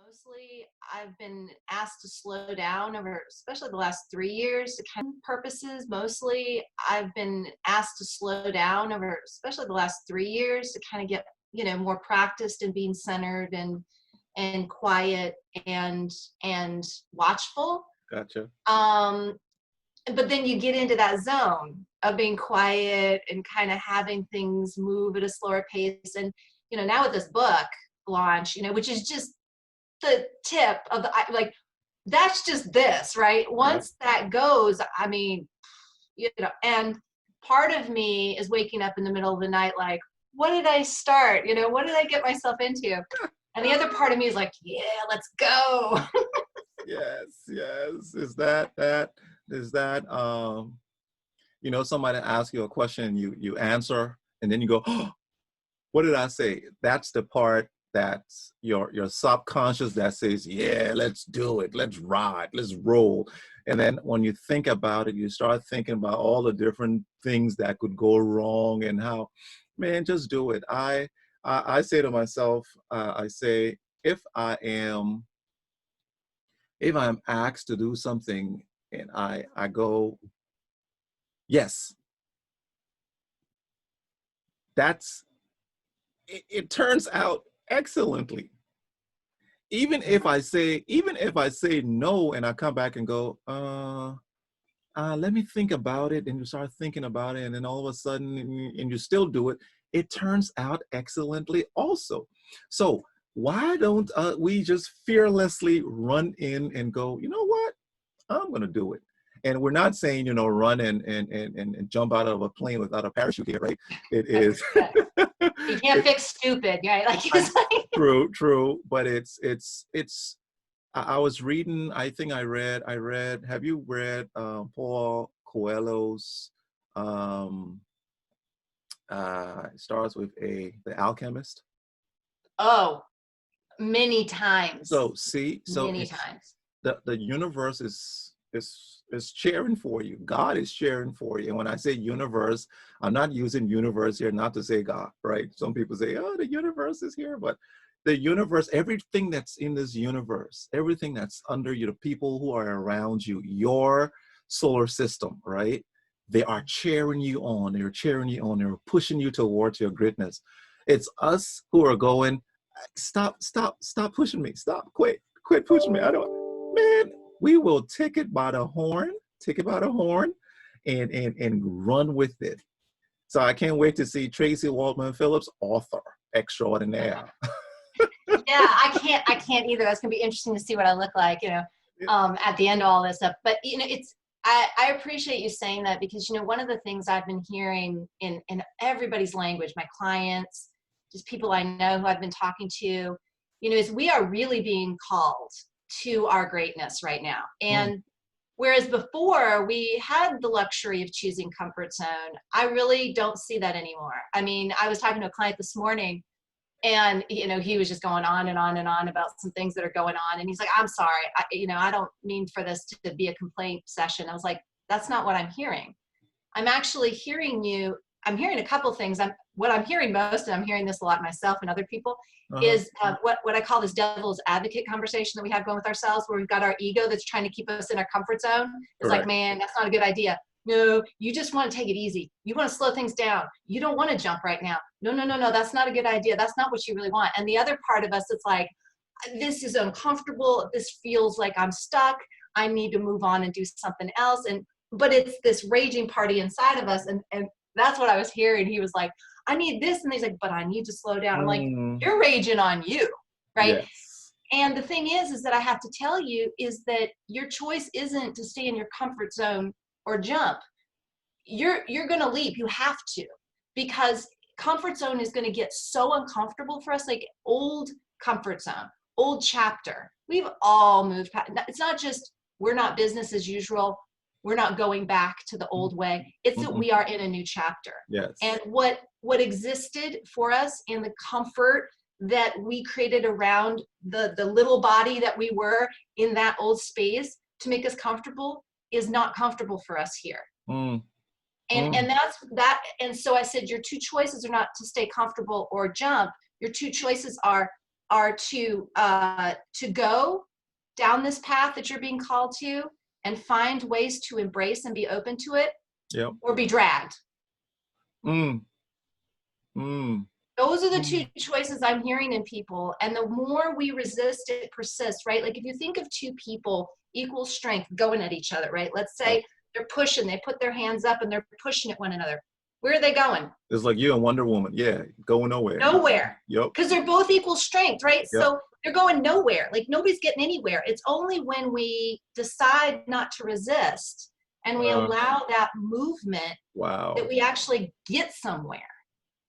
Mostly, I've been asked to slow down over, especially the last 3 years, to kind of purposes. Mostly, I've been asked to slow down over, especially the last 3 years, to kind of get, more practiced in being centered and quiet and watchful. Gotcha. Um, but then you get into that zone of being quiet and kind of having things move at a slower pace. And, now with this book launch, which is just the tip of like, that's just this, right? Right. Once that goes, I mean, and part of me is waking up in the middle of the night like, what did I start? What did I get myself into? And the other part of me is like, yeah, let's go. Yes, yes. Is that somebody asks you a question, you answer, and then you go, oh, what did I say? That's the part that's your subconscious that says, yeah, let's do it, let's ride, let's roll. And then when you think about it, you start thinking about all the different things that could go wrong and how, man, just do it. I say to myself, I say, if I'm asked to do something and I go, yes, it turns out excellently. Even if I say no and I come back and go, let me think about it, and you start thinking about it, and then all of a sudden, and you still do it, it turns out excellently also. So why don't we just fearlessly run in and go, you know what? I'm going to do it. And we're not saying, run and jump out of a plane without a parachute here, right? It is. You can't fix stupid, right? Like, it's like, True. But I was reading, I think I read, have you read Paul Coelho's, it starts with The Alchemist? oh, many times, So see, many times. the universe is cheering for you. God is cheering for you. And when I say universe, I'm not using universe here not to say God, right? Some people say, oh, the universe is here, but the universe, everything that's in this universe, everything that's under you, the people who are around you, your solar system, right? They are cheering you on. They're cheering you on. They're pushing you towards your greatness. It's us who are going, stop pushing me. Stop, quit pushing me. Man, we will take it by the horn, and run with it. So I can't wait to see Traci Waldman Philips, author extraordinaire. Yeah, I can't either. That's gonna be interesting to see what I look like, at the end of all this stuff. But I appreciate you saying that, because one of the things I've been hearing in everybody's language, my clients, just people I know who I've been talking to, is we are really being called to our greatness right now. And whereas before we had the luxury of choosing comfort zone, I really don't see that anymore. I mean, I was talking to a client this morning, and he was just going on and on and on about some things that are going on, and he's like, I'm sorry, I don't mean for this to be a complaint session. I was like, that's not what I'm hearing. I'm actually hearing I'm hearing a couple things. What I'm hearing most, and I'm hearing this a lot myself and other people, is what I call this devil's advocate conversation that we have going with ourselves, where we've got our ego that's trying to keep us in our comfort zone. It's like, man, that's not a good idea. No, you just want to take it easy. You want to slow things down. You don't want to jump right now. No, that's not a good idea. That's not what you really want. And the other part of us, it's like, this is uncomfortable. This feels like I'm stuck. I need to move on and do something else. But it's this raging party inside of us. And that's what I was hearing. He was like, I need this. And he's like, but I need to slow down. I'm like, you're raging on you, right? Yes. And the thing is that I have to tell you is that your choice isn't to stay in your comfort zone or jump. You're going to leap. You have to, because comfort zone is going to get so uncomfortable for us, like old comfort zone, old chapter. We've all moved past. It's not just we're not business as usual. We're not going back to the old way. It's that we are in a new chapter. Yes. And what existed for us in the comfort that we created around the little body that we were in that old space to make us comfortable is not comfortable for us here. And that's that. And so I said, your two choices are not to stay comfortable or jump. Your two choices are are to go down this path that you're being called to and find ways to embrace and be open to it, Yep. or be dragged. Mm. Mm. Those are the two choices I'm hearing in people. And the more we resist, it persists, right? Like if you think of two people, equal strength, going at each other, right? Let's say they're pushing, they put their hands up and they're pushing at one another. Where are they going? It's like you and Wonder Woman. Yeah, going nowhere. Nowhere. Yep. Because they're both equal strength, right? Yep. So they're going nowhere. Like nobody's getting anywhere. It's only when we decide not to resist and we allow that movement that we actually get somewhere.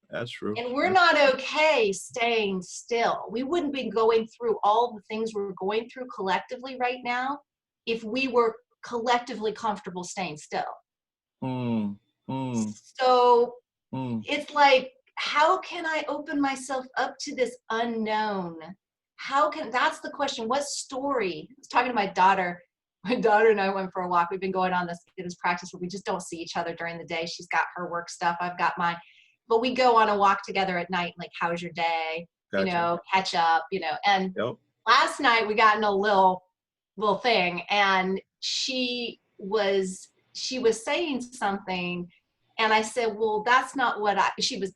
That's true. And we're not okay staying still. We wouldn't be going through all the things we're going through collectively right now if we were collectively comfortable staying still. So it's like, how can I open myself up to this unknown? That's the question. What story? I was talking to my daughter. My daughter and I went for a walk. We've been going on this practice where we just don't see each other during the day. She's got her work stuff. I've got mine. But we go on a walk together at night, like, how's your day? Gotcha. You know, catch up, you know. And last night we got in a little thing, and she was saying something, and I said, well, that's not what she was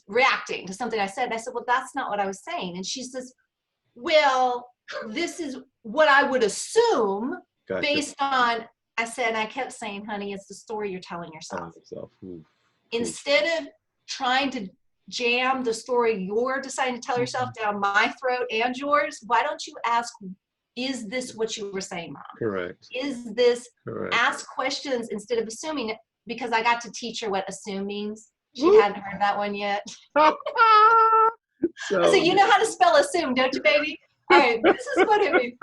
reacting to something I said. And I said, well, that's not what I was saying. And she says, well, this is what I would assume based on, I said, and I kept saying, honey, it's the story you're telling yourself. Instead of trying to jam the story you're deciding to tell yourself down my throat and yours, why don't you ask, is this what you were saying, Mom? Correct. Is this, ask questions instead of assuming it, because I got to teach her what assume means. She hadn't heard that one yet. So you know how to spell assume, don't you, baby? All right, this is what it means.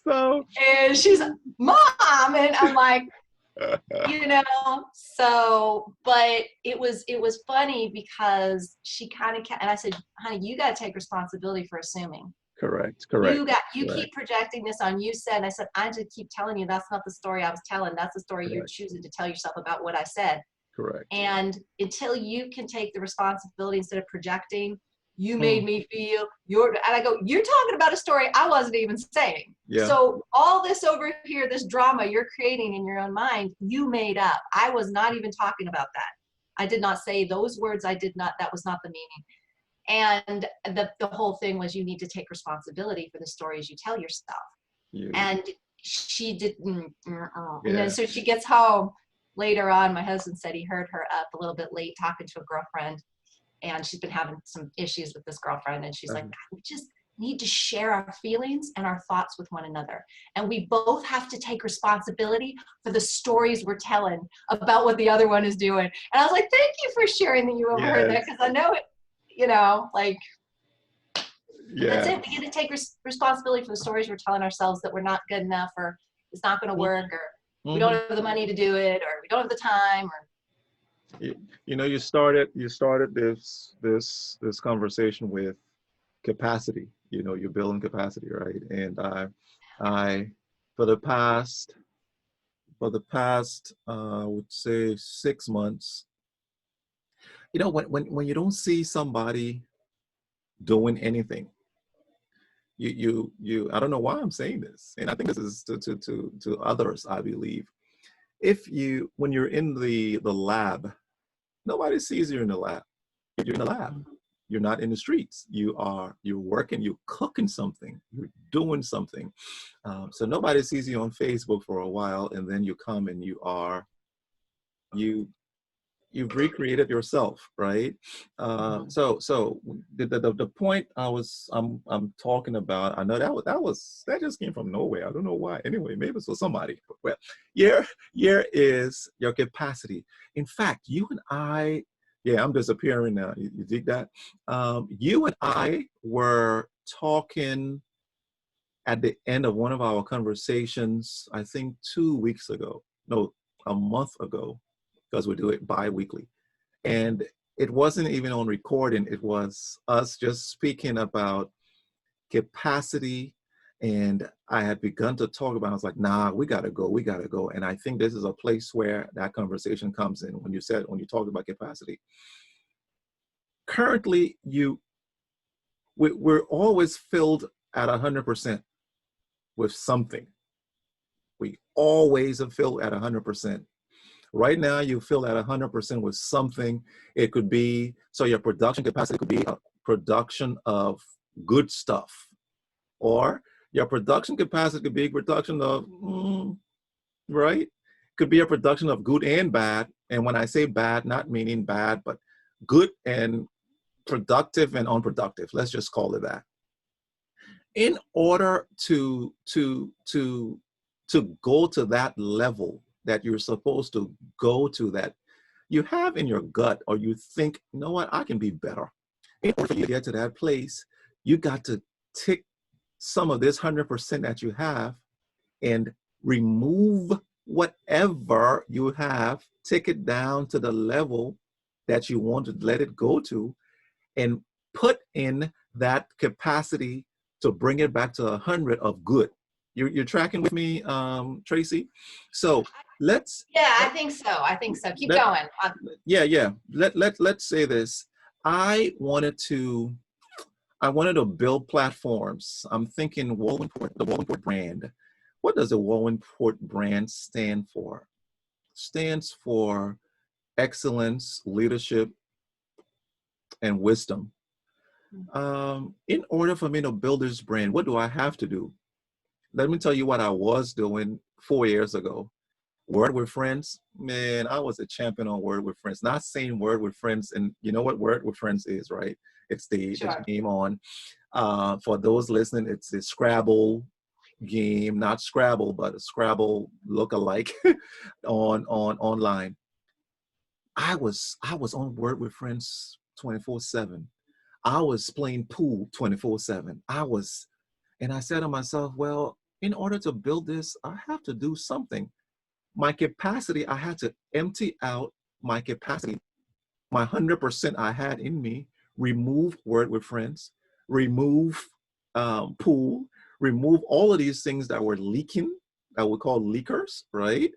So, and she's, Mom, and I'm like, you know, so, but it was funny because she kind of, and I said, honey, you got to take responsibility for assuming. Correct. You keep projecting this on you said, and I said, I just keep telling you that's not the story I was telling. That's the story you're choosing to tell yourself about what I said. Correct. And until you can take the responsibility instead of projecting, you made me feel and I go, you're talking about a story I wasn't even saying. Yeah. So all this over here, this drama you're creating in your own mind, you made up. I was not even talking about that. I did not say those words. That was not the meaning. And the whole thing was, you need to take responsibility for the stories you tell yourself. And she didn't. And then so she gets home later on. My husband said he heard her up a little bit late talking to a girlfriend. And she's been having some issues with this girlfriend. And she's like, we just need to share our feelings and our thoughts with one another. And we both have to take responsibility for the stories we're telling about what the other one is doing. And I was like, thank you for sharing that you overheard that, because I know it, you know, like, that's it. We get to take responsibility for the stories we're telling ourselves, that we're not good enough, or it's not going to work, or we don't have the money to do it, or we don't have the time, or. You know, you started this conversation with capacity. You know, you're building capacity, right? And I for the past I would say 6 months, you know, when you don't see somebody doing anything, you I don't know why I'm saying this, and I think this is to others, I believe. When you're in the lab, nobody sees you in the lab. You're in the lab. You're not in the streets. You're working, you're cooking something, you're doing something. So nobody sees you on Facebook for a while, and then you come and you've recreated yourself, right? So the point I'm talking about, I know that just came from nowhere. I don't know why. Anyway, maybe it's for somebody. Well, here is your capacity. In fact, you and I, I'm disappearing now. You dig that? You and I were talking at the end of one of our conversations, I think 2 weeks ago. No, a month ago, because we do it bi-weekly. And it wasn't even on recording. It was us just speaking about capacity. And I had begun to talk about, I was like, nah, we gotta go. And I think this is a place where that conversation comes in when you talk about capacity. Currently, we're always filled at 100% with something. We always have filled at 100%. Right now, you fill at 100% with something. It could be, so your production capacity could be a production of good stuff, or your production capacity could be production of, right? Could be a production of good and bad. And when I say bad, not meaning bad, but good and productive and unproductive. Let's just call it that. In order to go to that level that you're supposed to go to, that you have in your gut, or you think, you know what, I can be better. In order for you to get to that place, you got to take some of this 100% that you have and remove whatever you have, take it down to the level that you want to let it go to, and put in that capacity to bring it back to 100 of good. You're tracking with me, Traci? So let's. Yeah, I think so. I think so. Keep going. Yeah. Let's say this. I wanted to build platforms. I'm thinking Wulwyn Porte, the Wulwyn Porte brand. What does the Wulwyn Porte brand stand for? Stands for excellence, leadership, and wisdom. In order for me to build this brand, what do I have to do? Let me tell you what I was doing 4 years ago. Word with Friends, man, I was a champion on Word with Friends. Not saying Word with Friends, and you know what Word with Friends is, right? It's the game on. For those listening, it's the Scrabble game, not Scrabble, but a Scrabble look-alike online. I was on Word with Friends 24/7. I was playing pool 24/7. And I said to myself, well, in order to build this, I have to do something. My capacity, I had to empty out my capacity, my 100% I had in me, remove Word with Friends, remove pool, remove all of these things that were leaking, that we call leakers, right?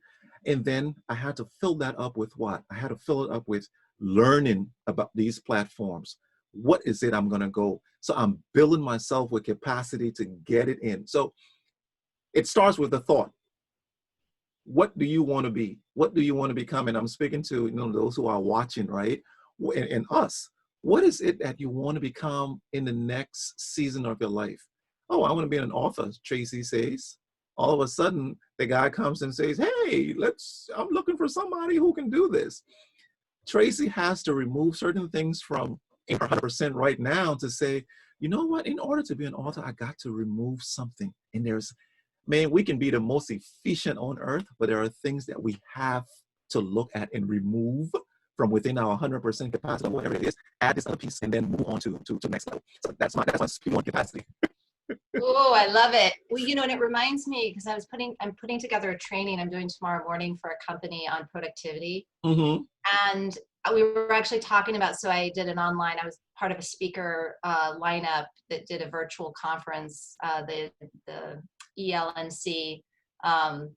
And then I had to fill that up with what? I had to fill it up with learning about these platforms. What is it I'm going to go? So I'm building myself with capacity to get it in. So it starts with the thought. What do you want to be? What do you want to become? And I'm speaking to those who are watching, right? And us. What is it that you want to become in the next season of your life? Oh, I want to be an author, Traci says. All of a sudden, the guy comes and says, hey, I'm looking for somebody who can do this. Traci has to remove certain things from 100% right now to say, you know what, in order to be an author, I got to remove something. And man, we can be the most efficient on earth, but there are things that we have to look at and remove from within our 100% capacity, whatever it is, add this other piece, and then move on to next level. So that's my speed capacity. Oh, I love it. Well, and it reminds me, because I'm putting together a training I'm doing tomorrow morning for a company on productivity. Mm-hmm. And we were actually talking about, so I did I was part of a speaker lineup that did a virtual conference, the ELNC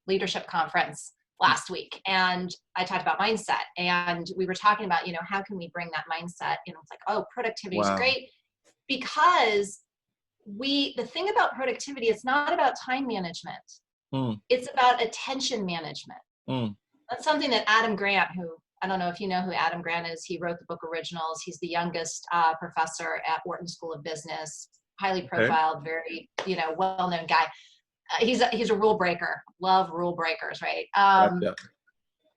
leadership conference last week. And I talked about mindset, and we were talking about, how can we bring that mindset? It's like, oh, productivity is great, because the thing about productivity, it's not about time management. It's about attention management. That's something that Adam Grant, who, I don't know if you know who Adam Grant is. He wrote the book Originals. He's the youngest professor at Wharton School of Business, highly profiled, very, well-known guy. He's a rule breaker. Love rule breakers, right?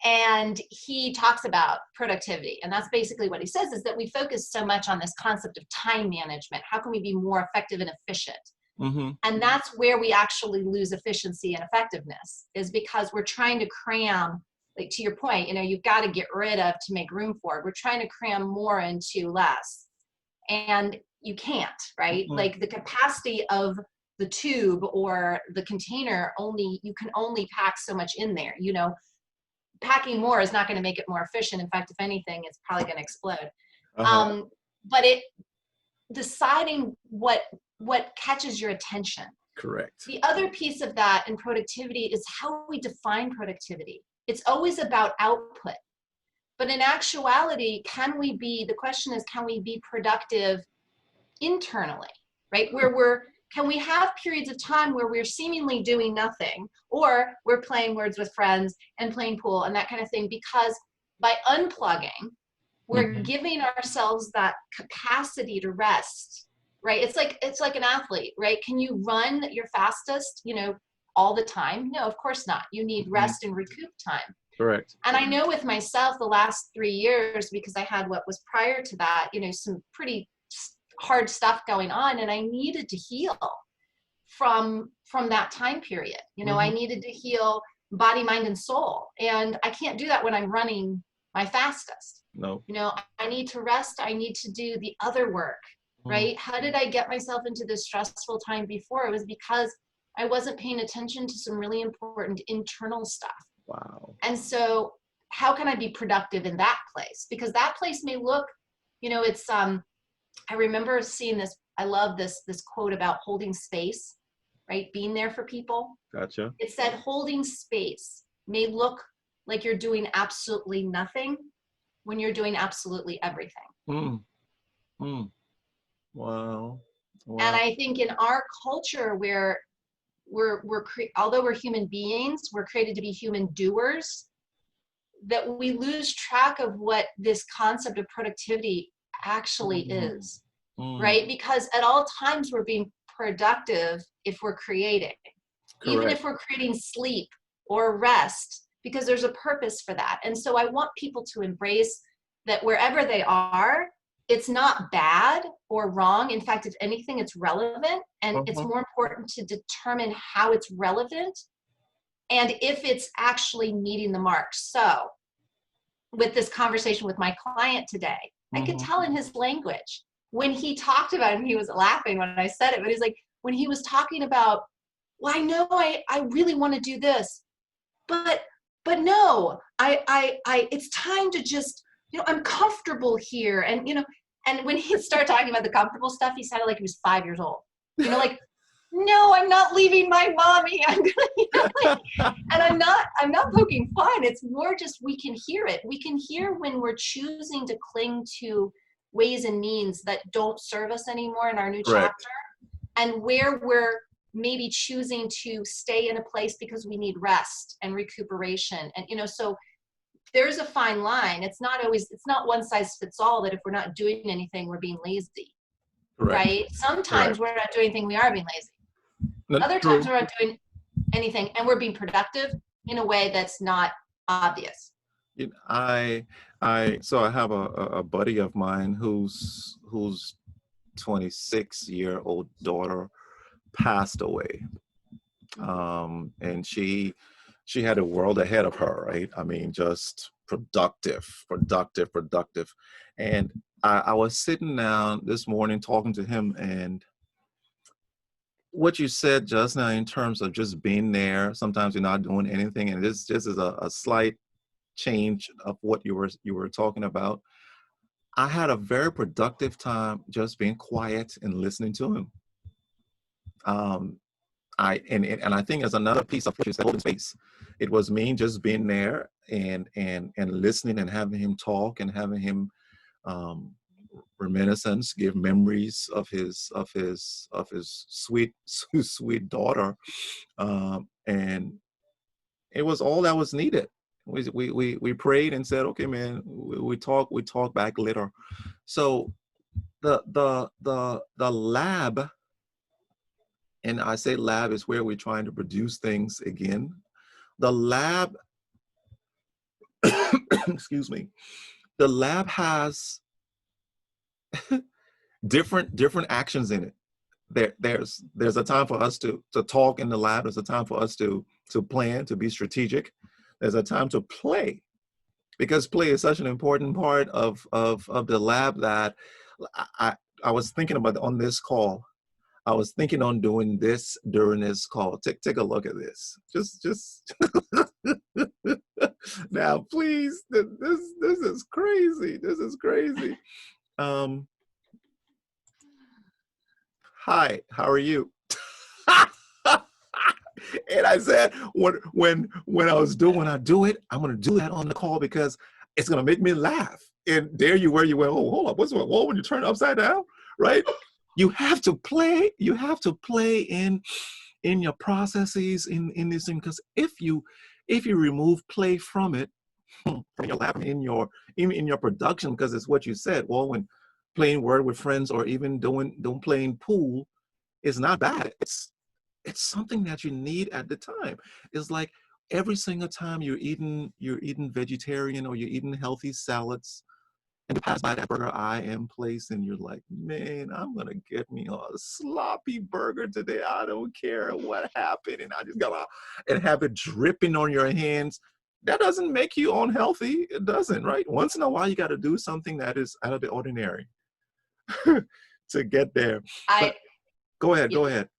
And he talks about productivity. And that's basically what he says, is that we focus so much on this concept of time management. How can we be more effective and efficient? Mm-hmm. And that's where we actually lose efficiency and effectiveness, is because we're trying to cram, like to your point, you've got to get rid of to make room for it. We're trying to cram more into less. And you can't, right? Mm-hmm. Like the capacity of the tube or the container, you can only pack so much in there. Packing more is not going to make it more efficient. In fact, if anything, it's probably going to explode. But deciding what catches your attention. Correct. The other piece of that in productivity is how we define productivity. It's always about output. But in actuality, the question is, can we be productive internally, right? Where can we have periods of time where we're seemingly doing nothing, or we're playing words with friends and playing pool and that kind of thing, because by unplugging, we're giving ourselves that capacity to rest, right? It's like an athlete, right? Can you run your fastest, all the time? No, of course not. You need rest and recoup time. Correct. And I know with myself, the last 3 years, because I had what was prior to that, some pretty hard stuff going on, and I needed to heal from that time period. I needed to heal body, mind, and soul. And I can't do that when I'm running my fastest. No. I need to rest. I need to do the other work, right? How did I get myself into this stressful time before? It was because I wasn't paying attention to some really important internal stuff. Wow. And so how can I be productive in that place? Because that place may look, it's, I remember seeing this, I love this quote about holding space, right? Being there for people. Gotcha. It said holding space may look like you're doing absolutely nothing when you're doing absolutely everything. Wow. And I think in our culture where although we're human beings, we're created to be human doers, that we lose track of what this concept of productivity actually is, right? Because at all times we're being productive if we're creating. Correct. Even if we're creating sleep or rest, because there's a purpose for that. And so I want people to embrace that wherever they are, it's not bad or wrong. In fact, if anything, it's relevant. And it's more important to determine how it's relevant and if it's actually meeting the mark. So with this conversation with my client today, I could tell in his language when he talked about it, and he was laughing when I said it, but he's like, when he was talking about, well, I know I really want to do this, but no, it's time to just, I'm comfortable here. And, and when he started talking about the comfortable stuff, he sounded like he was 5 years old, like, no, I'm not leaving my mommy. I'm gonna, and I'm not poking fun. It's more just, we can hear it. We can hear when we're choosing to cling to ways and means that don't serve us anymore in our new chapter, and where we're maybe choosing to stay in a place because we need rest and recuperation. And, so there's a fine line. It's not one size fits all, that if we're not doing anything, we're being lazy, right? Sometimes we're not doing anything, we are being lazy. Other times we're not doing anything and we're being productive in a way that's not obvious. So I have a buddy of mine whose 26-year-old daughter passed away, and she had a world ahead of her, right? I mean, just productive. And I was sitting down this morning talking to him, and what you said just now in terms of just being there, sometimes you're not doing anything, and this is a slight change of what you were talking about. I had a very productive time just being quiet and listening to him. I think as another piece of which is holding space, it was me just being there and listening and having him talk and having him reminiscence, give memories of his sweet daughter, and it was all that was needed. We prayed and said, okay, man, we talk back later. So the lab, and I say lab is where we're trying to produce things again. The lab, excuse me, the lab has different actions in it. There's a time for us to talk in the lab. There's a time for us to plan, to be strategic. There's a time to play, because play is such an important part of the lab that I was thinking about on this call. I was thinking on doing this during this call. Take a look at this. Just now, please. This is crazy. This is crazy. Hi, how are you? And I said, when I do it, I'm gonna do that on the call because it's gonna make me laugh. And there you were, you went, oh, hold up, what's wrong when you turn it upside down, right? You have to play. You have to play in your processes in this thing, because if you remove play from it, from your lab, in your production, because it's what you said. Well, when playing word with friends, or even doing playing pool, is not bad. It's something that you need at the time. It's like every single time you're eating vegetarian, or you're eating healthy salads, and you pass by that Burger I Am place, and you're like, man, I'm gonna get me a sloppy burger today. I don't care what happened, and I just gotta, and have it dripping on your hands. That doesn't make you unhealthy. It doesn't, right? Once in a while, you got to do something that is out of the ordinary to get there. But I go ahead. Go ahead.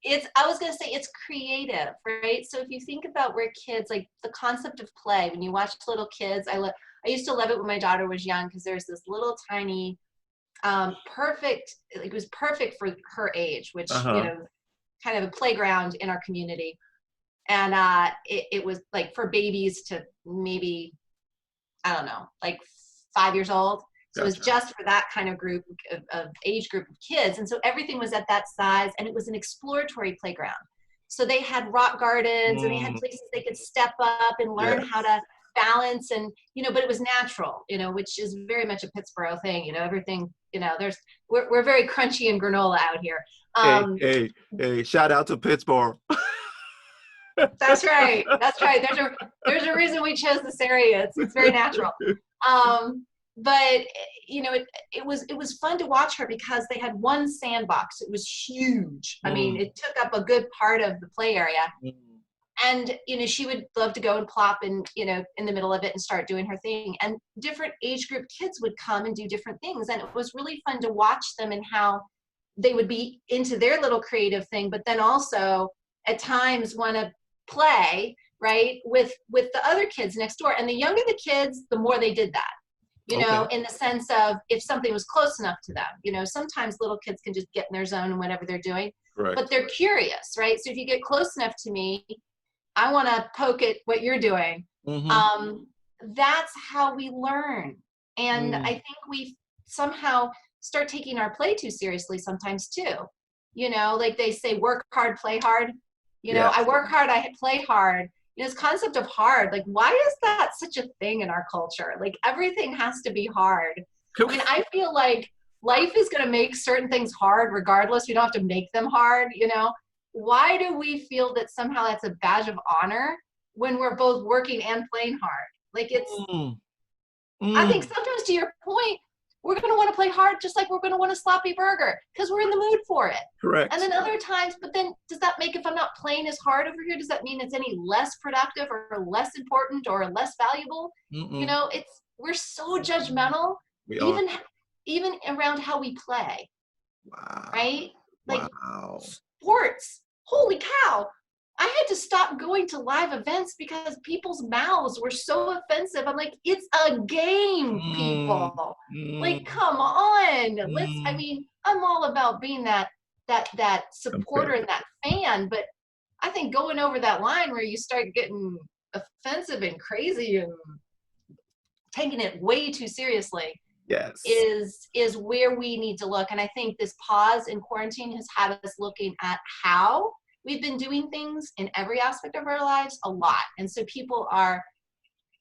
I was going to say it's creative, right? So if you think about where kids, like the concept of play, when you watch little kids, I used to love it when my daughter was young, because there's this little tiny, perfect, it was perfect for her age, which, kind of a playground in our community. And it was like for babies to maybe, I don't know, like 5 years old. So it was just for that kind of group of age group of kids. And so everything was at that size, and it was an exploratory playground. So they had rock gardens, and they had places they could step up and learn how to balance, and, but it was natural, which is very much a Pittsburgh thing, everything, we're very crunchy and granola out here. Hey, shout out to Pittsburgh. That's right. That's right. There's a reason we chose this area. It's very natural. But it was fun to watch her, because they had one sandbox. It was huge. I mean, it took up a good part of the play area. And she would love to go and plop in the middle of it and start doing her thing. And different age group kids would come and do different things. And it was really fun to watch them, and how they would be into their little creative thing, but then also at times want to play, right, with the other kids next door. And the younger the kids, the more they did that, in the sense of if something was close enough to them. Sometimes little kids can just get in their zone and whatever they're doing. Correct. But they're curious, right? So if you get close enough to me, I want to poke at what you're doing. That's how we learn. And I think we somehow start taking our play too seriously sometimes too. Like they say, work hard, play hard. I work hard, I play hard. This concept of hard, like, why is that such a thing in our culture? Like, everything has to be hard. I mean, I feel like life is going to make certain things hard regardless. We don't have to make them hard, Why do we feel that somehow that's a badge of honor when we're both working and playing hard? Like, it's, I think sometimes, to your point, we're going to want to play hard just like we're going to want a sloppy burger, because we're in the mood for it. Correct. And then other times, but then does that make, if I'm not playing as hard over here, does that mean it's any less productive or less important or less valuable? We're so judgmental, even around how we play. Wow. Right? Like sports. Holy cow. I had to stop going to live events because people's mouths were so offensive. I'm like, it's a game, people. Like, come on. I'm all about being that supporter and that fan, but I think going over that line where you start getting offensive and crazy and taking it way too seriously is where we need to look. And I think this pause in quarantine has had us looking at how we've been doing things in every aspect of our lives a lot. And so people are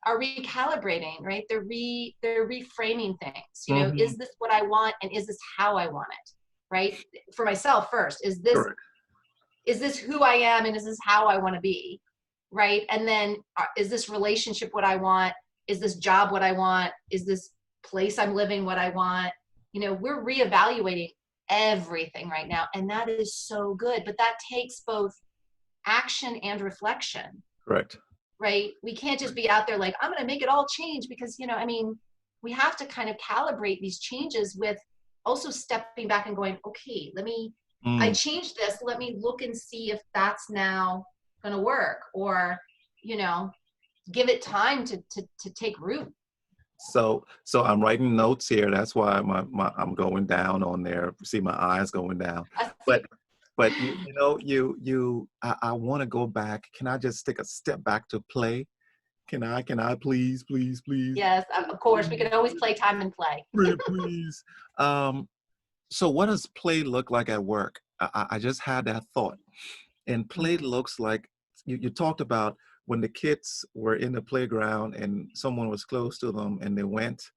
recalibrating, right? They're reframing things. Is this what I want, and is this how I want it, right? For myself first, is this who I am, and is this how I want to be, right? And then is this relationship what I want? Is this job what I want? Is this place I'm living what I want? We're reevaluating everything right now, and that is so good, but that takes both action and reflection. Correct. Right? We can't just be out there like, I'm going to make it all change, because we have to kind of calibrate these changes with also stepping back and going, okay, I changed this, let me look and see if that's now going to work, or give it time to take root. So I'm writing notes here. That's why I'm going down on there. See my eyes going down. But I want to go back. Can I just take a step back to play? Can I please? Yes, of course. We can always play time and play. Please. So what does play look like at work? I just had that thought. And play Mhm. looks like, you talked about when the kids were in the playground and someone was close to them and they went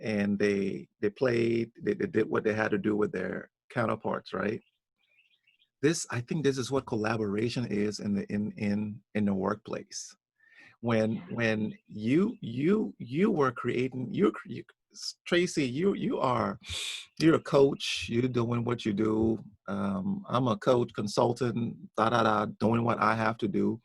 and they played, they did what they had to do with their counterparts, right? I think this is what collaboration is in the workplace. When you were creating, Tracy, you're a coach, you're doing what you do. I'm a coach, consultant, doing what I have to do.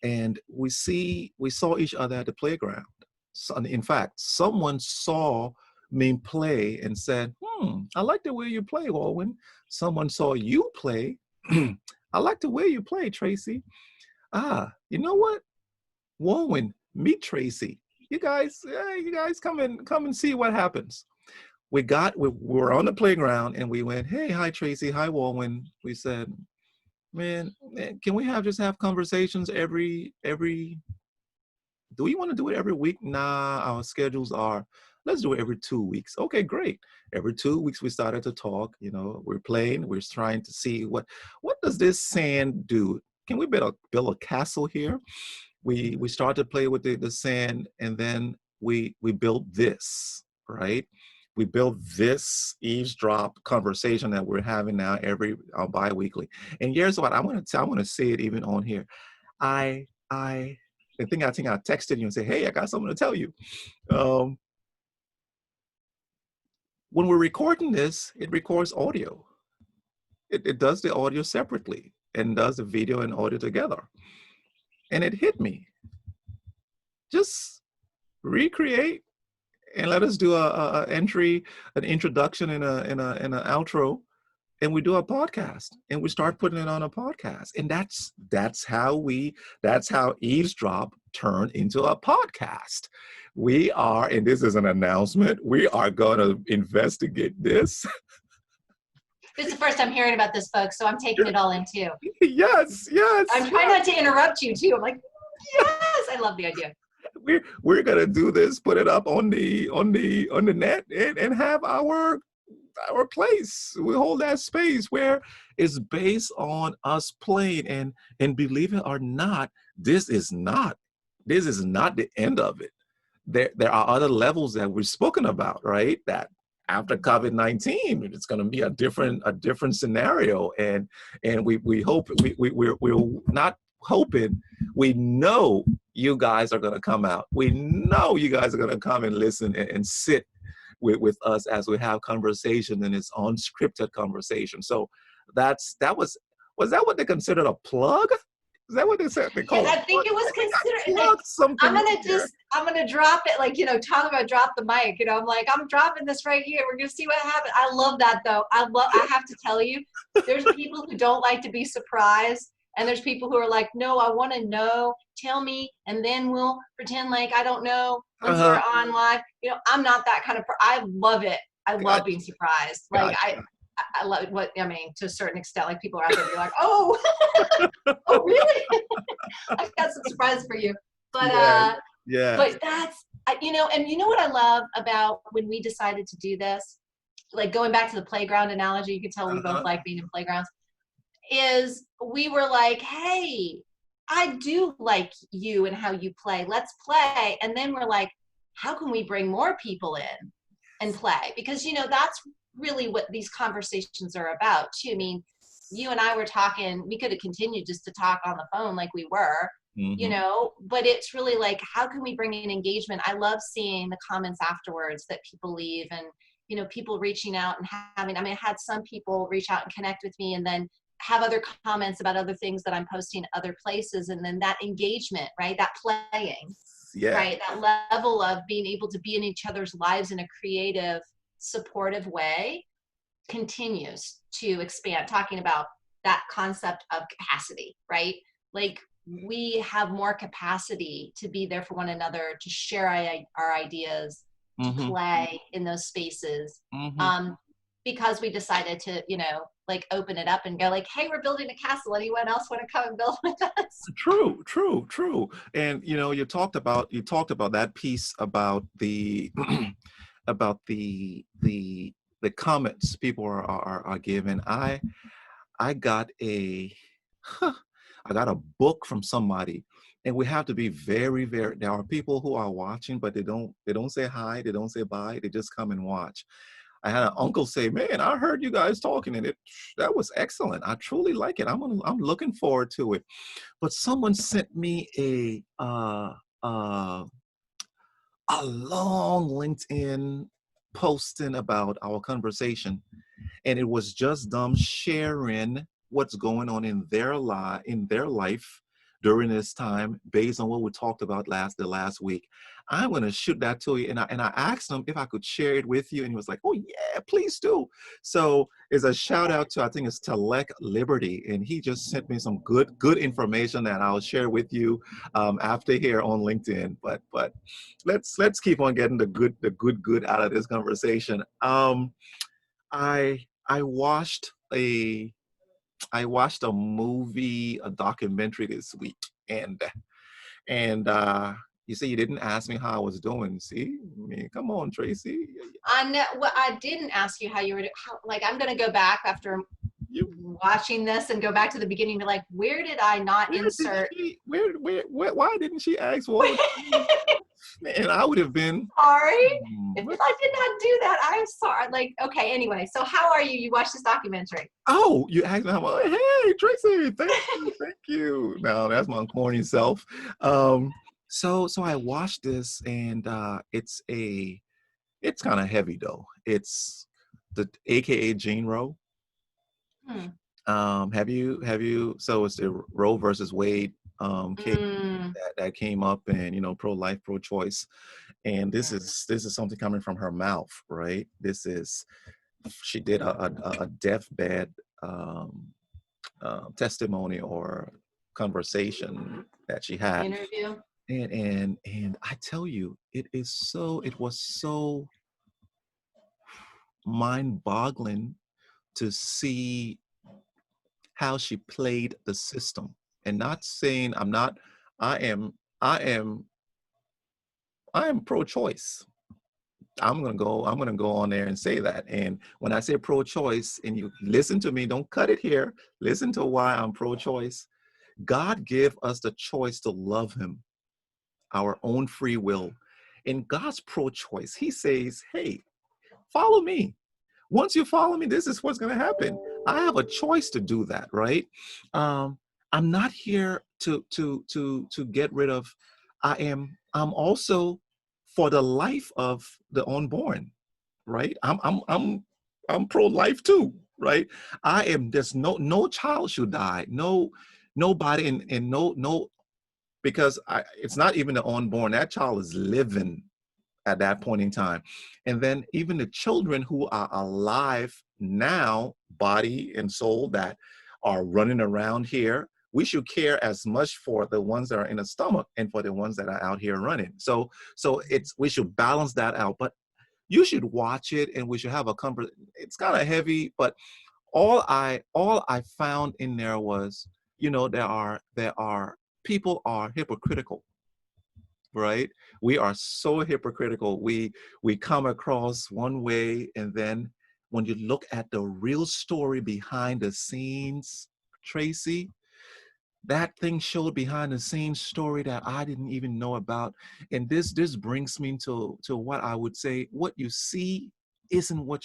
And we saw each other at the playground. So, in fact, someone saw me play and said, I like the way you play, Wulwyn. Someone saw you play. I like the way you play, Tracy. You know what? Wulwyn, meet Tracy. You guys come and see what happens. We were on the playground and we went, hey, hi Tracy, hi Wulwyn. We said, man, can we just have conversations do we want to do it every week? Nah, our schedules are, let's do it every 2 weeks. Okay, great. Every 2 weeks we started to talk, we're playing, we're trying to see what does this sand do? Can we build a castle here? We started to play with the sand, and then we built this, right? We built this eavesdrop conversation that we're having now every bi-weekly. And here's what I want to say it even on here. I think I texted you and say, hey, I got something to tell you. When we're recording this, it records audio. It does the audio separately and does the video and audio together. And it hit me. Just recreate and let us do an introduction and an outro, and we do a podcast and we start putting it on a podcast. And that's how Eavesdrop turned into a podcast. We are, and this is an announcement, we are going to investigate this. This is the first I'm hearing about this, folks, so I'm taking it all in too. Yes. I'm trying not to interrupt you too. I'm like, yes, I love the idea. We're gonna do this, put it up on the net, and have our place. We hold that space where it's based on us playing, and believe it or not, this is not the end of it. There are other levels that we've spoken about, right? That after COVID-19, it's going to be a different scenario, and we hope we're not hoping, we know you guys are going to come out. We know you guys are going to come and listen and sit with us as we have conversation, and it's unscripted conversation. So that was that what they considered a plug? Is that what they said? They call Yeah, it? I think it was considered. Plug something. I'm gonna drop it. Like, talk about drop the mic. I'm like, I'm dropping this right here. We're gonna see what happens. I love that though. I have to tell you, there's people who don't like to be surprised, and there's people who are like, no, I want to know. Tell me, and then we'll pretend like I don't know once we're on live. I'm not that kind of. I love it. I love being surprised. Like I love what I mean to a certain extent. Like people are out there be like, oh, oh really? I've got some surprises for you. But but that's and you know what I love about when we decided to do this, like going back to the playground analogy, you can tell we both like being in playgrounds, is we were like, hey, I do like you and how you play. Let's play. And then we're like, how can we bring more people in and play? Because that's really what these conversations are about too. I mean, you and I were talking, we could have continued just to talk on the phone like we were, but it's really like, how can we bring in engagement? I love seeing the comments afterwards that people leave, and people reaching out and I had some people reach out and connect with me and then have other comments about other things that I'm posting other places, and then that engagement, right? That playing, right? That level of being able to be in each other's lives in a creative, supportive way continues to expand, talking about that concept of capacity, right? Like we have more capacity to be there for one another, to share our ideas, to play in those spaces, because we decided to, like open it up and go like, hey, we're building a castle. Anyone else want to come and build with us? True. And you talked about that piece about the about the the comments people are giving. I got I got a book from somebody, and we have to be very, very. There are people who are watching, but they don't say hi, they don't say bye, they just come and watch. I had an uncle say, "Man, I heard you guys talking, and that was excellent. I truly like it. I'm looking forward to it." But someone sent me uh, a long LinkedIn posting about our conversation, and it was just them sharing what's going on in their life during this time based on what we talked about the last week. I'm going to shoot that to you, and I asked him if I could share it with you, and he was like, "Oh yeah, please do." So it's a shout out to, I think it's Telec Liberty, and he just sent me some good information that I'll share with you after here on LinkedIn. But let's keep on getting the good out of this conversation. I watched a movie, a documentary this week, and you say you didn't ask me how I was doing. See, I mean, come on, Tracy. I know. Well, I didn't ask you how you were. Like, I'm gonna go back after You, watching this and go back to the beginning and be like, where did I not where did insert? she? Where? Why didn't she ask what was? And I would have been. Sorry. If What? I did not do that, I'm sorry. Like, okay, anyway, so how are you? You watched this documentary. Oh, you asked me how much. Hey, Tracy, thank you. No, that's my corny self. So I watched this, and it's kind of heavy though. It's the AKA Gene Roe. Hmm. Have you? So it's the Roe versus Wade case Mm, that came up, and pro-life, pro-choice, and this yeah. is something coming from her mouth, right? She did a deathbed um, testimony or conversation that she had, Interview. and I tell you, it was so mind-boggling to see how she played the system. And not saying I'm not, I am, I am, I am pro-choice. I'm gonna go on there and say that. And when I say pro-choice, and you listen to me, don't cut it here. Listen to why I'm pro-choice. God gave us the choice to love him, our own free will. In God's pro-choice, he says, hey, follow me. Once you follow me, this is what's going to happen. I have a choice to do that, right? Um, I'm not here to get rid of. I'm also for the life of the unborn, right? I'm pro-life too, right? I am. There's no child should die. Nobody, and no, because it's not even the unborn. That child is living at that point in time. And then even the children who are alive now, body and soul, that are running around here, we should care as much for the ones that are in the stomach and for the ones that are out here running. So we should balance that out. But you should watch it, and we should have a comfort. It's kind of heavy, but all I found in there was, there are people are hypocritical, right? We are so hypocritical. We come across one way, and then when you look at the real story behind the scenes, Tracy, that thing showed behind the scenes story that I didn't even know about. And this brings me to what I would say: what you see isn't what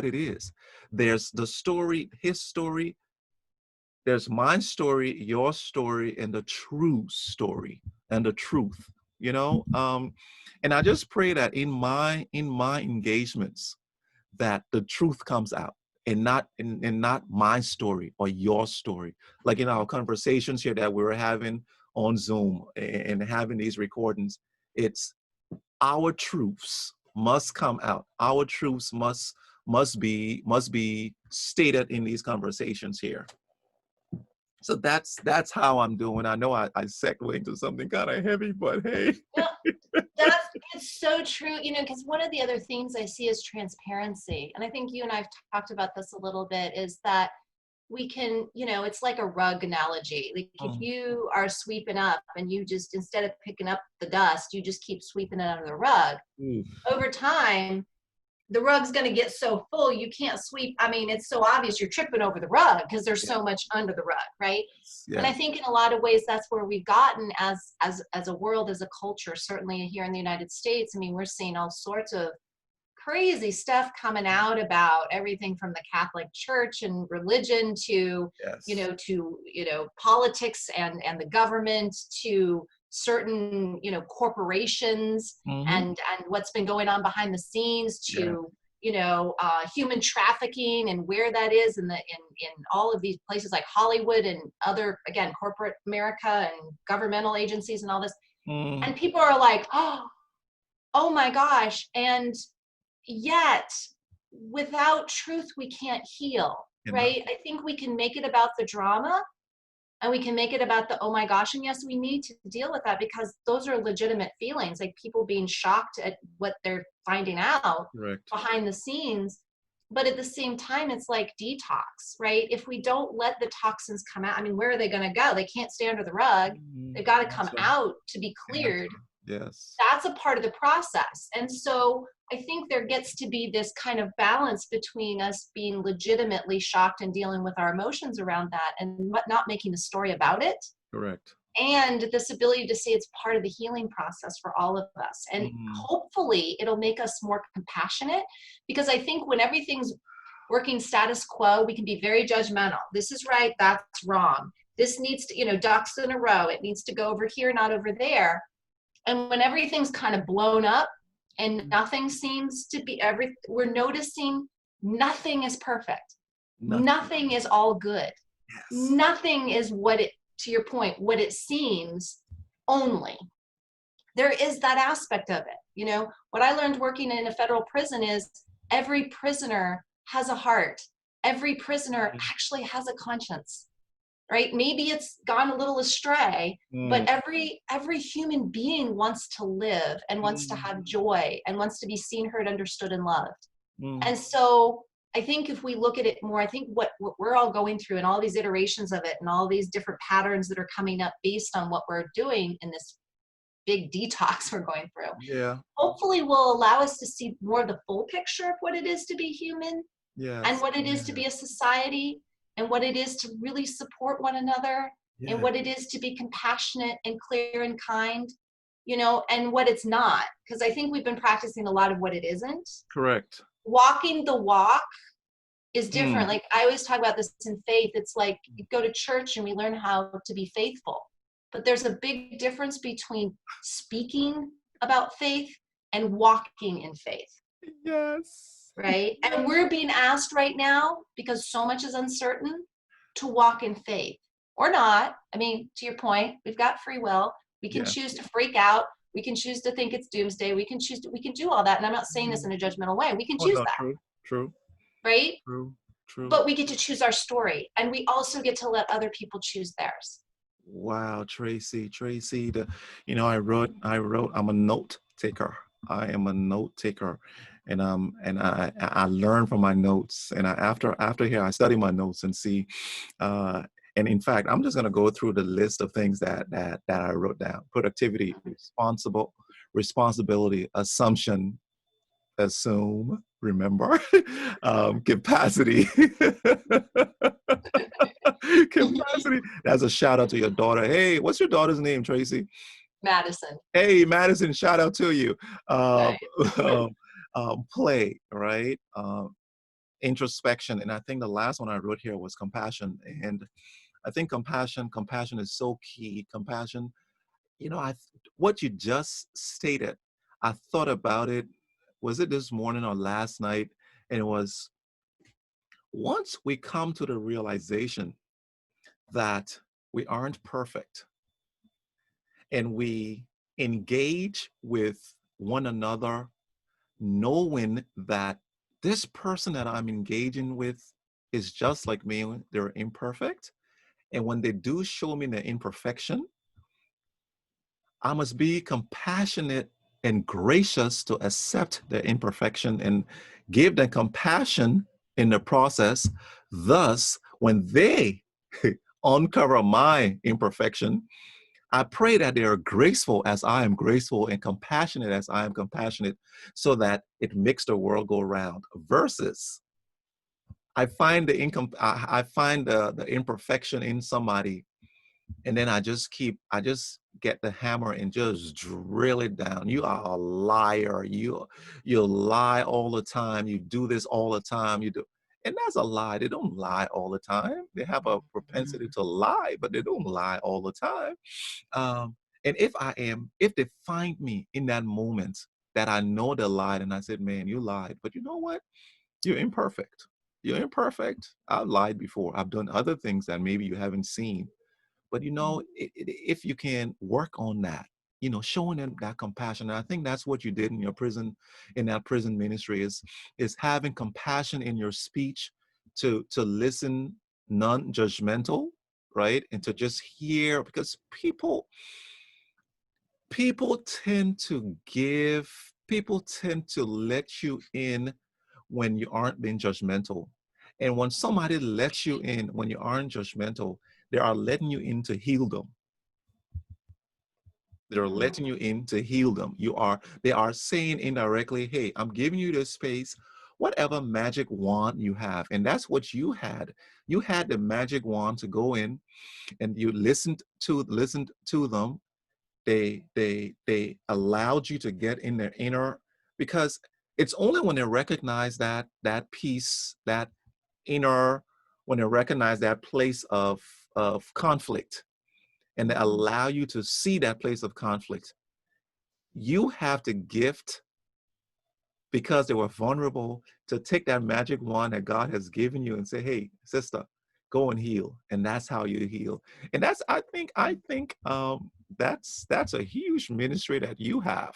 it is. There's the story, his story, there's my story, your story, and the true story and the truth, and I just pray that in my engagements, that the truth comes out, and not my story or your story. Like in our conversations here that we were having on Zoom, and having these recordings, it's our truths must come out. Our truths must be stated in these conversations here. So that's how I'm doing. I know I segued into something kind of heavy, but hey. No, that's it's so true. Because one of the other things I see is transparency, and I think you and I've talked about this a little bit. Is that we can, it's like a rug analogy. Like if Um, you are sweeping up and you just, instead of picking up the dust, you just keep sweeping it under the rug. oof. Over time, the rug's going to get so full you can't sweep. I mean, it's so obvious you're tripping over the rug because there's so much under the rug, right? Yeah. And I think in a lot of ways that's where we've gotten as a world, as a culture. Certainly here in the United States, I mean, we're seeing all sorts of crazy stuff coming out about everything from the Catholic Church and religion to politics and the government, to certain corporations, and what's been going on behind the scenes, to human trafficking and where that is in all of these places like Hollywood and other, again, corporate America and governmental agencies and all this. And people are like, oh my gosh. And yet without truth we can't heal, right? I think we can make it about the drama, and we can make it about the oh my gosh, and yes, we need to deal with that because those are legitimate feelings, like people being shocked at what they're finding out behind the scenes. But at the same time, it's like detox, right? If we don't let the toxins come out, I mean, where are they going to go? They can't stay under the rug. They've got to come out to be cleared. Yes. That's a part of the process. And so I think there gets to be this kind of balance between us being legitimately shocked and dealing with our emotions around that and not making a story about it. Correct. And this ability to say it's part of the healing process for all of us. And hopefully it'll make us more compassionate, because I think when everything's working status quo, we can be very judgmental. This is right, that's wrong. This needs to, ducks in a row. It needs to go over here, not over there. And when everything's kind of blown up and nothing seems to be we're noticing nothing is perfect. Nothing is all good. Yes. Nothing is to your point, what it seems only. There is that aspect of it. What I learned working in a federal prison is every prisoner has a heart. Every prisoner actually has a conscience. Right? Maybe it's gone a little astray, but every human being wants to live and wants to have joy and wants to be seen, heard, understood, and loved. And so I think if we look at it more, I think what we're all going through and all these iterations of it and all these different patterns that are coming up based on what we're doing in this big detox we're going through, hopefully will allow us to see more of the full picture of what it is to be human, and what it is to be a society, and what it is to really support one another, and what it is to be compassionate and clear and kind, and what it's not. Because I think we've been practicing a lot of what it isn't. Correct. Walking the walk is different. Like I always talk about this in faith. It's like you go to church and we learn how to be faithful. But there's a big difference between speaking about faith and walking in faith. Yes. Right? And we're being asked right now, because so much is uncertain, to walk in faith or not. I mean, to your point, we've got free will. We can choose to freak out. We can choose to think it's doomsday. We can do all that. And I'm not saying this in a judgmental way. We can choose that. True. Right? True. But we get to choose our story, and we also get to let other people choose theirs. Wow, Traci, I wrote, I'm a note taker. I am a note taker. And I learn from my notes, and after here I study my notes and see, and in fact I'm just going to go through the list of things that I wrote down: productivity, responsibility, assumption, assume, remember, capacity. Capacity. That's a shout out to your daughter. Hey, what's your daughter's name, Traci? Madison. Hey, Madison, shout out to you. Play, right? Introspection. And I think the last one I wrote here was compassion. And I think compassion is so key. Compassion, what you just stated, I thought about it, was it this morning or last night? And it was, once we come to the realization that we aren't perfect and we engage with one another, knowing that this person that I'm engaging with is just like me, they're imperfect. And when they do show me the imperfection, I must be compassionate and gracious to accept their imperfection and give them compassion in the process. Thus, when they uncover my imperfection, I pray that they are graceful as I am graceful and compassionate as I am compassionate, so that it makes the world go round. Versus, I find I find the imperfection in somebody, and then I just get the hammer and just drill it down. You are a liar. You lie all the time. You do this all the time. You do, and that's a lie. They don't lie all the time. They have a propensity to lie, but they don't lie all the time. And if they find me in that moment that I know they lied, and I said, man, you lied, but you know what? You're imperfect. You're imperfect. I've lied before. I've done other things that maybe you haven't seen. But if you can work on that, showing them that compassion. And I think that's what you did in your prison, in that prison ministry, is having compassion in your speech, to listen non-judgmental, right? And to just hear, because people tend to let you in when you aren't being judgmental. And when somebody lets you in when you aren't judgmental, they are letting you in to heal them. They're letting you in to heal them. They are saying indirectly, hey, I'm giving you this space, whatever magic wand you have. And that's what you had. You had the magic wand to go in, and you listened to them. They allowed you to get in their inner, because it's only when they recognize that peace, that inner, when they recognize that place of conflict, and they allow you to see that place of conflict. You have the gift, because they were vulnerable, to take that magic wand that God has given you and say, hey, sister, go and heal. And that's how you heal. And that's, I think that's a huge ministry that you have.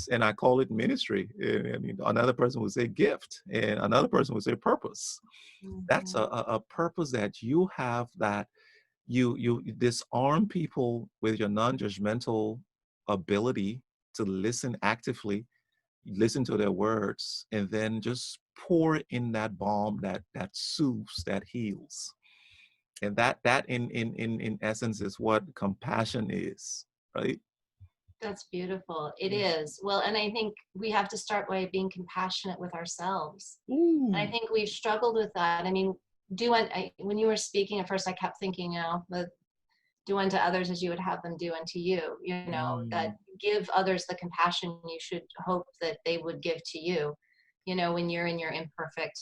And I call it ministry. I mean, another person would say gift, and another person would say purpose. That's a purpose that you have, that you disarm people with your non-judgmental ability to listen actively, listen to their words, and then just pour in that balm that soothes, that heals. And that in essence is what compassion is, right? That's beautiful. It is. Well, and I think we have to start by being compassionate with ourselves. And I think we've struggled with that. I mean, when you were speaking at first, I kept thinking, do unto others as you would have them do unto you, that give others the compassion you should hope that they would give to you, when you're in your imperfect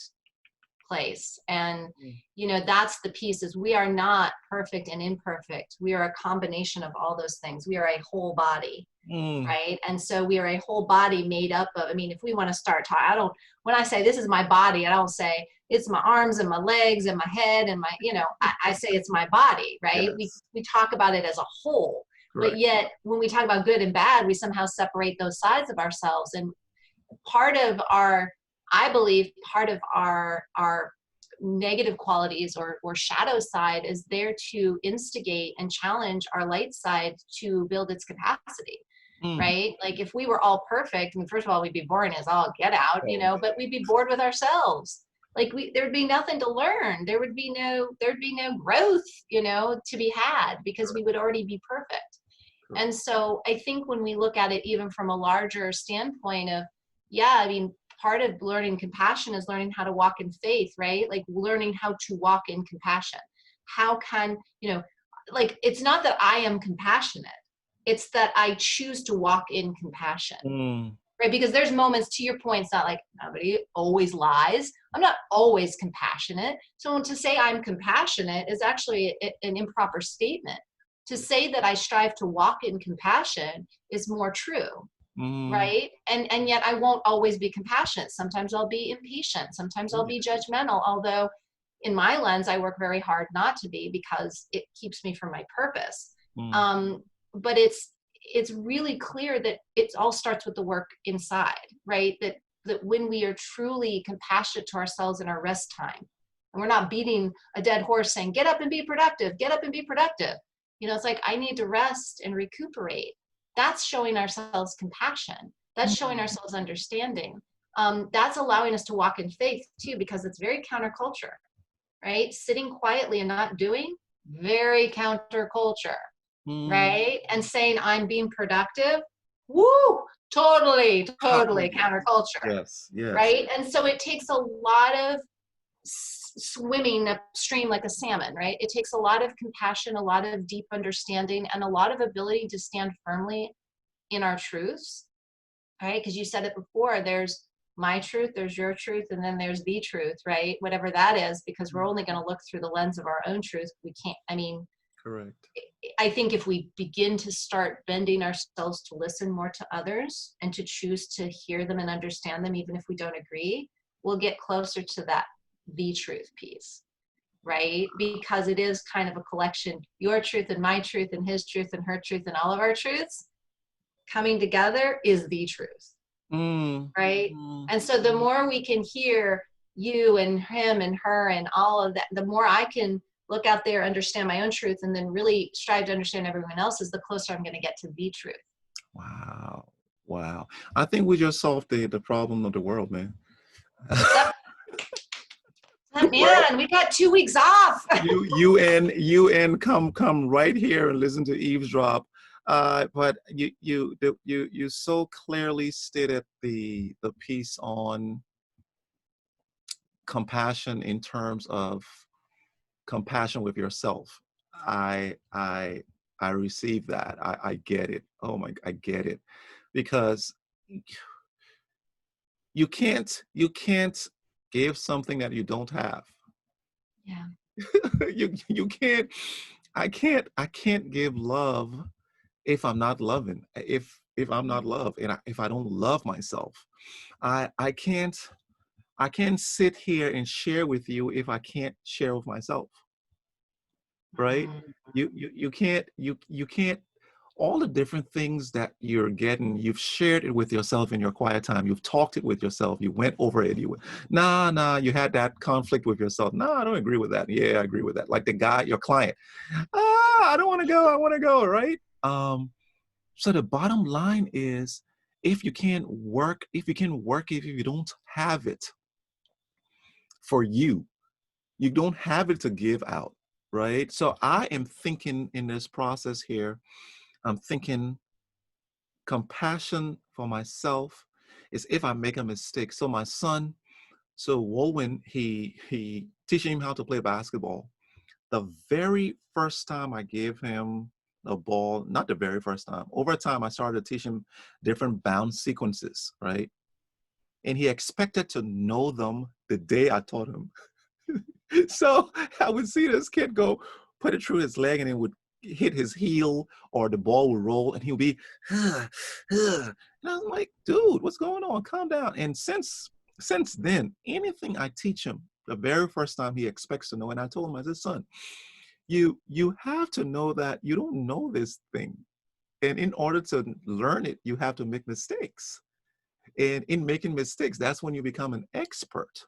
place. And that's the piece, is we are not perfect and imperfect. We are a combination of all those things. We are a whole body. Right. And so we are a whole body made up of, if we want to start talking, when I say this is my body, I don't say it's my arms and my legs and my head and I say it's my body, right? Yes. We talk about it as a whole. Correct. But yet when we talk about good and bad, we somehow separate those sides of ourselves. And I believe part of our negative qualities or shadow side is there to instigate and challenge our light side to build its capacity. Right? Like if we were all perfect, first of all, we'd be boring as all get out, but we'd be bored with ourselves. Like there'd be nothing to learn. There'd be no growth, to be had, because we would already be perfect. And so I think when we look at it even from a larger standpoint of, part of learning compassion is learning how to walk in faith, right? Like learning how to walk in compassion. How can, it's not that I am compassionate. It's that I choose to walk in compassion, right? Because there's moments, to your point, it's not like nobody always lies. I'm not always compassionate. So to say I'm compassionate is actually an improper statement. To say that I strive to walk in compassion is more true, right? And yet I won't always be compassionate. Sometimes I'll be impatient. Sometimes I'll be judgmental, although in my lens, I work very hard not to be, because it keeps me from my purpose. But it's really clear that it all starts with the work inside, right? That when we are truly compassionate to ourselves in our rest time, and we're not beating a dead horse saying, get up and be productive, get up and be productive. It's like, I need to rest and recuperate. That's showing ourselves compassion. That's showing ourselves understanding. That's allowing us to walk in faith too, because it's very counterculture, right? Sitting quietly and not doing, very counterculture. Mm. right? And saying I'm being productive, woo, totally, totally Hallelujah. counterculture, Yes, yes. right? And so it takes a lot of swimming upstream like a salmon, right? It takes a lot of compassion, a lot of deep understanding, and a lot of ability to stand firmly in our truths, right? Because you said it before, there's my truth, there's your truth, and then there's the truth, right? Whatever that is, because we're only going to look through the lens of our own truth. We can't, I mean, Correct. I think if we begin to start bending ourselves to listen more to others and to choose to hear them and understand them, even if we don't agree, we'll get closer to that the truth piece, right? Because it is kind of a collection, your truth and my truth and his truth and her truth and all of our truths coming together is the truth, Mm. right? Mm. And so the more we can hear you and him and her and all of that, the more I can look out there, understand my own truth, and then really strive to understand everyone else's, the closer I'm going to get to the truth. Wow. Wow. I think we just solved the problem of the world, man. Yep. Well, Man, we got 2 weeks off. you and come right here and listen to eavesdrop. But you so clearly stated the piece on compassion in terms of compassion with yourself. I receive that. I get it. Oh my, I get it, because you can't give something that you don't have. Yeah. You can't. I can't give love if I'm not loving. If I'm not loved, and if I don't love myself, I can't sit here and share with you if I can't share with myself, right? You can't all the different things that you're getting, you've shared it with yourself in your quiet time. You've talked it with yourself. You went over it. Nah, you had that conflict with yourself. Nah, I don't agree with that. Yeah, I agree with that. Like the guy, your client. I don't want to go. I want to go, right? So the bottom line is, if you don't have it for you, you don't have it to give out, right? So I am thinking in this process here, I'm thinking compassion for myself is if I make a mistake. So my son, Wulwyn, he teaching him how to play basketball. The very first time I gave him a ball, not the very first time, over time I started to teach him different bounce sequences, right? And he expected to know them the day I taught him. So I would see this kid go, put it through his leg, and it would hit his heel, or the ball would roll, and he'll be, and I'm like, dude, what's going on? Calm down. And since then, anything I teach him, the very first time he expects to know. And I told him, I said, son, you have to know that you don't know this thing. And in order to learn it, you have to make mistakes. And in making mistakes, that's when you become an expert.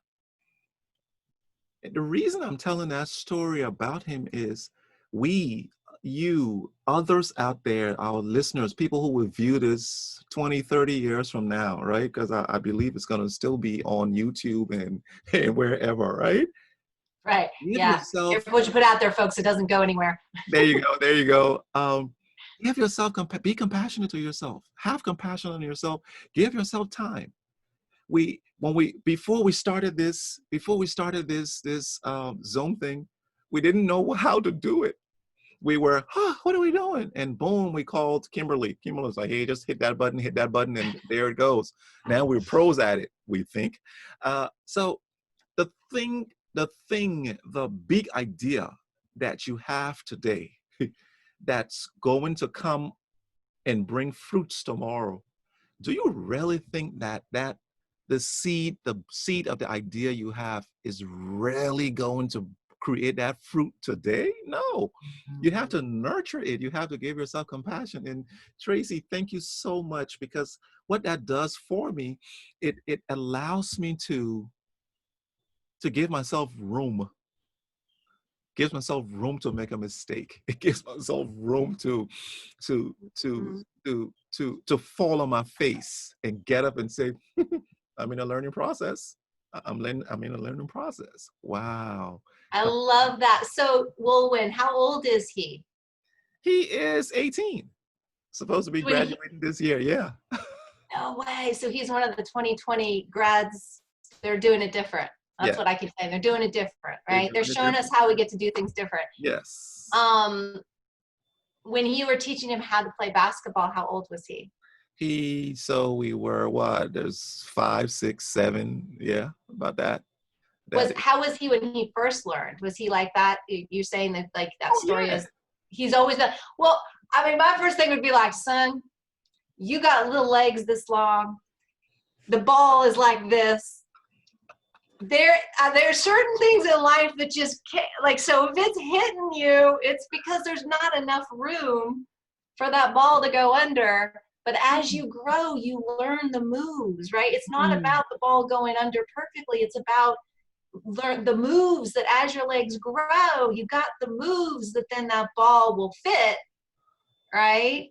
The reason I'm telling that story about him is you, others out there, our listeners, people who will view this 20, 30 years from now, right? Because I believe it's going to still be on YouTube and wherever, right? Right. Give Yeah. yourself, Careful what you put out there, folks. It doesn't go anywhere. there you go, there you go. Give yourself, be compassionate to yourself. Have compassion on yourself. Give yourself time. Before we started this Zoom thing, we didn't know how to do it. We were, what are we doing? And boom, we called Kimberly. Kimberly was like, hey, just hit that button, and there it goes. Now we're pros at it, we think. So the the big idea that you have today that's going to come and bring fruits tomorrow, do you really think that the seed of the idea you have is really going to create that fruit today? No. You have to nurture it. You have to give yourself compassion. And Traci, thank you so much, because what that does for me, it allows me to give myself room. Gives myself room to make a mistake. It gives myself room to to to fall on my face and get up and say, I'm in a learning process. I'm in a learning process. Wow. I love that. So, Wulwyn, how old is he? He is 18, supposed to be When he, graduating this year. Yeah. no way. So he's one of the 2020 grads. They're doing it different. That's Yeah. what I keep saying. They're doing it different, They're right? They're doing it showing us different. how we get to do things different. Yes. When you were teaching him how to play basketball, how old was he? So we were what? There's 5, 6, 7. Yeah, about that. How was he when he first learned? Was he like that? You're saying that like that Oh story yeah. is he's always done. Well, I mean, my first thing would be like, son, you got little legs this long. The ball is like this. There are certain things in life that just can't, like, so if it's hitting you, it's because there's not enough room for that ball to go under. But as you grow, you learn the moves, right? It's not about the ball going under perfectly. It's about learn the moves that as your legs grow, you got the moves that then that ball will fit, right?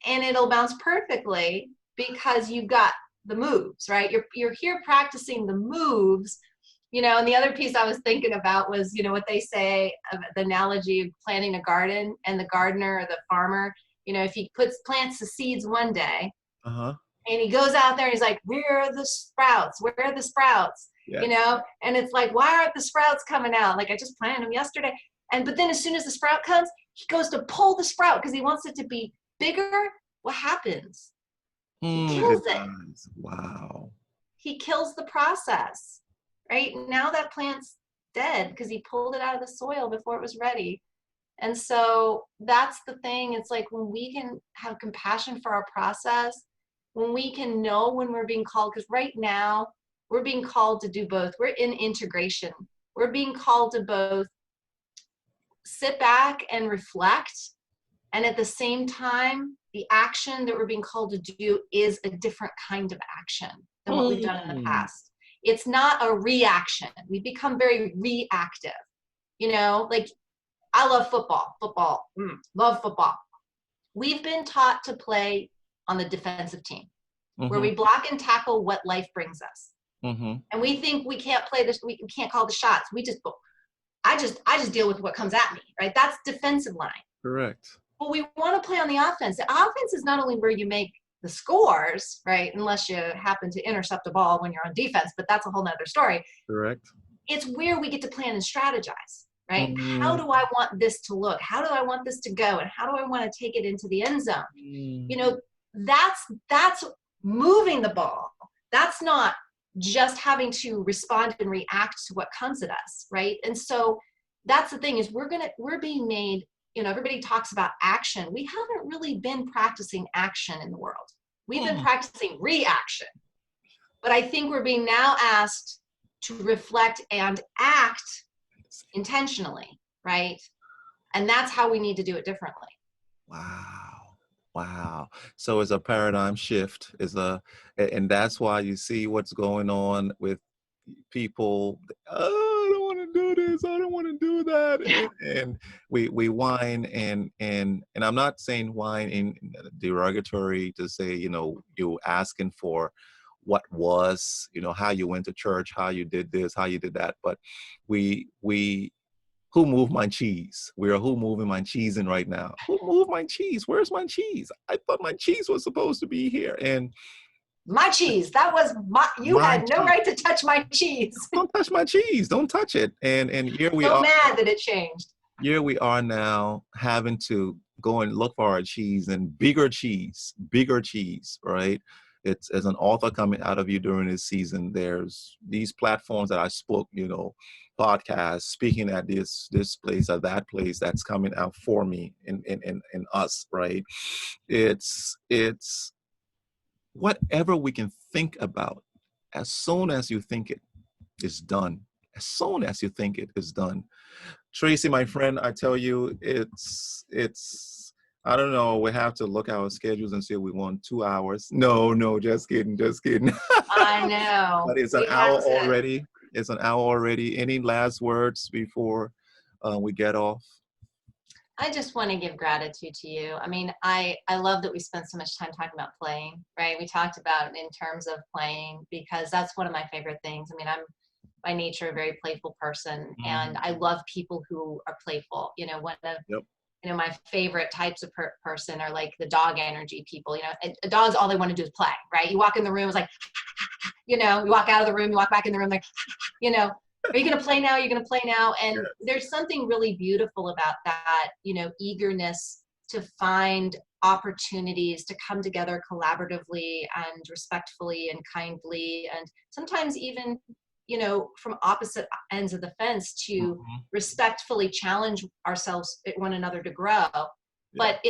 And it'll bounce perfectly because you got the moves, right? You're here practicing the moves, you know. And the other piece I was thinking about was, you know, what they say, the analogy of planting a garden, and the gardener or the farmer, you know, if he plants the seeds one day, Uh-huh. and he goes out there and he's like, where are the sprouts? Where are the sprouts? Yeah. You know, and it's like, why aren't the sprouts coming out? Like, I just planted them yesterday. But then as soon as the sprout comes, he goes to pull the sprout because he wants it to be bigger. What happens? He kills It it. does. Wow. He kills the process, right? Now that plant's dead because he pulled it out of the soil before it was ready. And so that's the thing. It's like when we can have compassion for our process, when we can know when we're being called, because right now we're being called to do both. We're in integration. We're being called to both sit back and reflect, and at the same time, the action that we're being called to do is a different kind of action than what we've done in the past. It's not a reaction. We become very reactive. You know, like, I love football. Love football. We've been taught to play on the defensive team, where we block and tackle what life brings us. And we think we can't play this, we can't call the shots. I just deal with what comes at me, right? That's defensive line. Correct. But we want to play on the offense. The offense is not only where you make the scores, right? Unless you happen to intercept a ball when you're on defense, but that's a whole nother story. Correct. It's where we get to plan and strategize, right? How do I want this to look? How do I want this to go? And how do I want to take it into the end zone? You know, that's moving the ball. That's not just having to respond and react to what comes at us, right? And so that's the thing, is we're being made, you know, everybody talks about action. We haven't really been practicing action in the world. We've been practicing reaction. But I think we're being now asked to reflect and act intentionally, right? And that's how we need to do it differently. Wow. So it's a paradigm shift, and that's why you see what's going on with people. Oh, I don't want to do this. I don't want to do that. And we whine, and I'm not saying whine in derogatory to say, you know, you asking for what was, you know, how you went to church, how you did this, how you did that. But we who moved my cheese? We are who moving my cheese in right now? Who moved my cheese? Where's my cheese? I thought my cheese was supposed to be here. And my cheese, that was you had no right to touch my cheese. Don't touch my cheese. Don't touch it. And here we so are. Mad that it changed. Here we are now having to go and look for our cheese, and bigger cheese, right? It's as an author coming out of you during this season, there's these platforms that I spoke, you know, podcasts, speaking at this place or that place that's coming out for me and us, right? It's whatever we can think about. As soon as you think it is done. As soon as you think it is done. Traci, my friend, I tell you, it's I don't know, we have to look at our schedules and see if we want 2 hours. No, just kidding. I know. But it's an hour already. It's an hour already. Any last words before we get off? I just want to give gratitude to you. I mean, I love that we spent so much time talking about playing, right? We talked about in terms of playing, because that's one of my favorite things. I mean, I'm by nature a very playful person, and I love people who are playful. You know, my favorite types of person are like the dog energy people. Dogs, all they want to do is play, right? You walk in the room, it's like, you walk out of the room, you walk back in the room, like, are you going to play now? You're going to play now. And Yes. there's something really beautiful about that, eagerness to find opportunities to come together collaboratively and respectfully and kindly, and sometimes even, from opposite ends of the fence, to respectfully challenge ourselves, one another, to grow. Yeah. But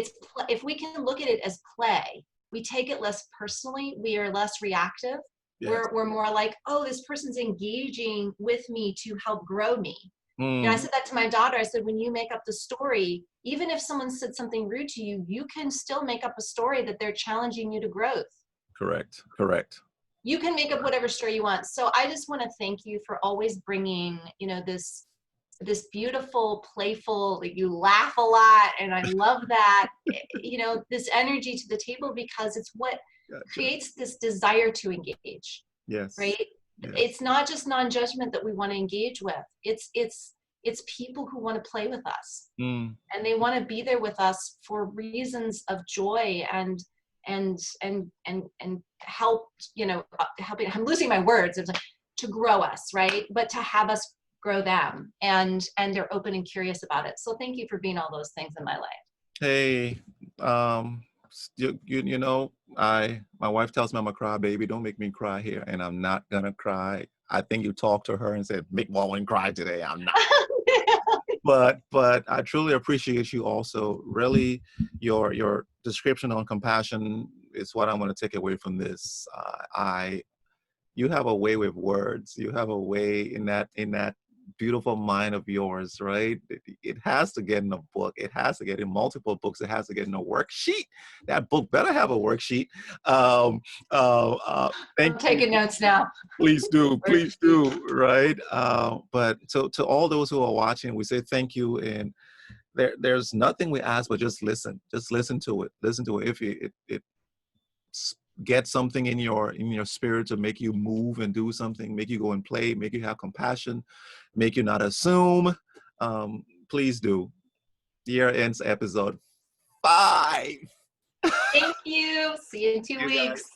if we can look at it as play, we take it less personally, we are less reactive. Yes. We're more like, oh, this person's engaging with me to help grow me. I said that to my daughter. I said, when you make up the story, even if someone said something rude to you, you can still make up a story that they're challenging you to growth. Correct. You can make up whatever story you want. So I just want to thank you for always bringing, this beautiful, playful, like, you laugh a lot, and I love that, this energy to the table, because it's what creates this desire to engage. Yes. Right? Yes. It's not just non-judgment that we want to engage with. It's people who want to play with us, and they want to be there with us for reasons of joy and help, helping. I'm losing my words. It's like, to grow us, right? But to have us grow them, and they're open and curious about it. So thank you for being all those things in my life. Hey, my wife tells me I'm a crybaby. Don't make me cry here, and I'm not gonna cry. I think you talked to her and said, make Wulwyn cry today. I'm not. But I truly appreciate you also. Really, your description on compassion is what I'm going to take away from this. You have a way with words. You have a way in that beautiful mind of yours, right? It has to get in a book. It has to get in multiple books. It has to get in a worksheet. That book better have a worksheet. I'm taking notes now. Please do, right? But to all those who are watching, we say thank you. And there's nothing we ask, but just listen. Just listen to it. Listen to it. If it get something in your spirit to make you move and do something, make you go and play, make you have compassion, make you not assume, please do. Here ends episode 5. Thank you. See you in 2 weeks.